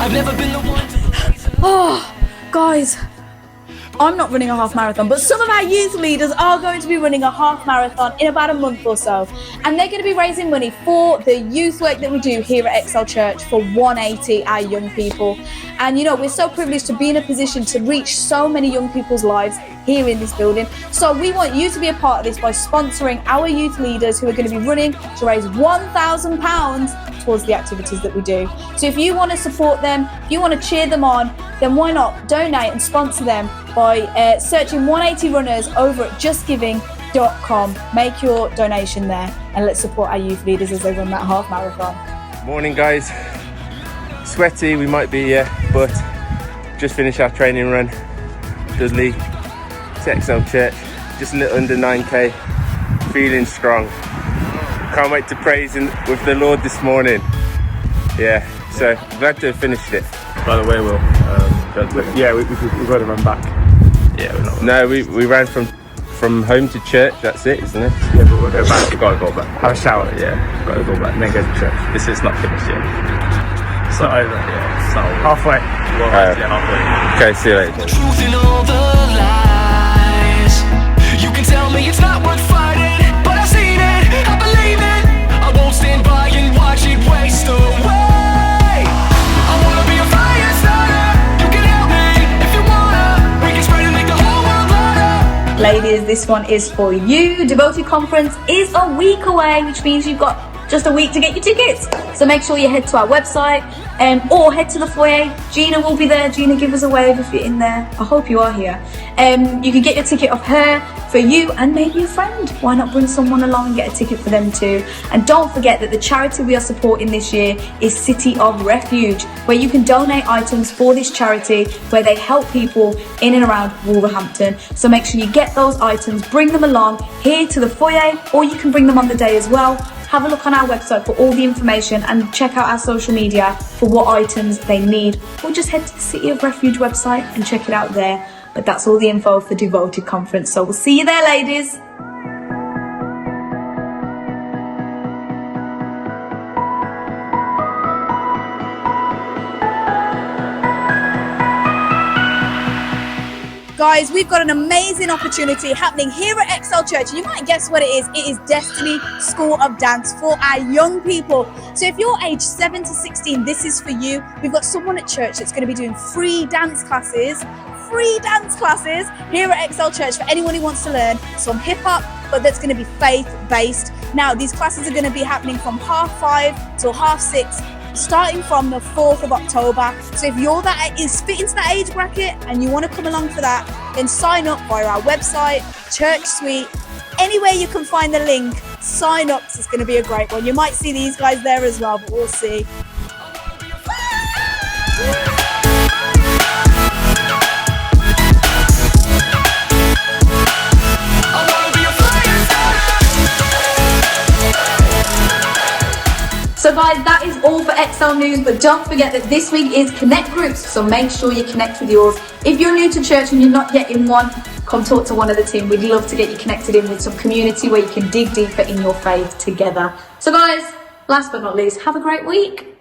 I've never been the one to... Oh, guys, I'm not running a half marathon, but some of our youth leaders are going to be running a half marathon in about a month or so. And they're going to be raising money for the youth work that we do here at Excel Church for 180, our young people. And you know, we're so privileged to be in a position to reach so many young people's lives here in this building. So we want you to be a part of this by sponsoring our youth leaders who are going to be running to raise £1,000 towards the activities that we do. So if you want to support them, if you want to cheer them on, then why not donate and sponsor them by searching 180 Runners over at justgiving.com. Make your donation there and let's support our youth leaders as they run that half marathon. Morning guys, sweaty we might be, but just finished our training run. Dudley to Excel Church, just a little under 9k, feeling strong. Can't wait to praise with the Lord this morning. Yeah, so glad to have finished it. By the way, Will, we've got to run back. Yeah, we're not. No, we ran from home to church, that's it, isn't it? Yeah, but we'll go back. We've got to go back. Have a shower, yeah. Got to go back and then go to church. This is not finished yet. It's not over. Yeah, it's not over. Halfway. Well, halfway. Okay, see you later. Truth in all the lies. You can tell me it's not worth fighting, but I've seen it, I believe it. I won't stand by and watch it waste away. I wanna be a fire starter. You can help me if you wanna. We can spread it, make the whole world lighter. Ladies, this one is for you. Devoted Conference is a week away, which means you've got just a week to get your tickets. So make sure you head to our website or head to the foyer. Gina will be there. Gina, give us a wave if you're in there. I hope you are here. You can get your ticket off her for you and maybe a friend. Why not bring someone along and get a ticket for them too? And don't forget that the charity we are supporting this year is City of Refuge, where you can donate items for this charity where they help people in and around Wolverhampton. So make sure you get those items, bring them along here to the foyer, or you can bring them on the day as well. Have a look on our website for all the information and check out our social media for what items they need, or just head to the City of Refuge website and check it out there. But that's all the info for Devoted Conference, so we'll see you there, ladies. Guys, we've got an amazing opportunity happening here at Excel Church. You might guess what it is. It is Destiny School of Dance for our young people. So if you're aged 7 to 16, this is for you. We've got someone at church that's going to be doing free dance classes here at Excel Church for anyone who wants to learn some hip hop, but that's going to be faith-based. Now, these classes are going to be happening from 5:30 till 6:30. Starting from the 4th of October. So if you're fit into that age bracket and you want to come along for that, then sign up via our website, Church Suite, anywhere you can find the link, sign up. It's going to be a great one. You might see these guys there as well, but we'll see. So guys, that is all for Excel News, but don't forget that this week is Connect Groups, so make sure you connect with yours. If you're new to church and you're not yet in one, come talk to one of the team. We'd love to get you connected in with some community where you can dig deeper in your faith together. So guys, last but not least, have a great week.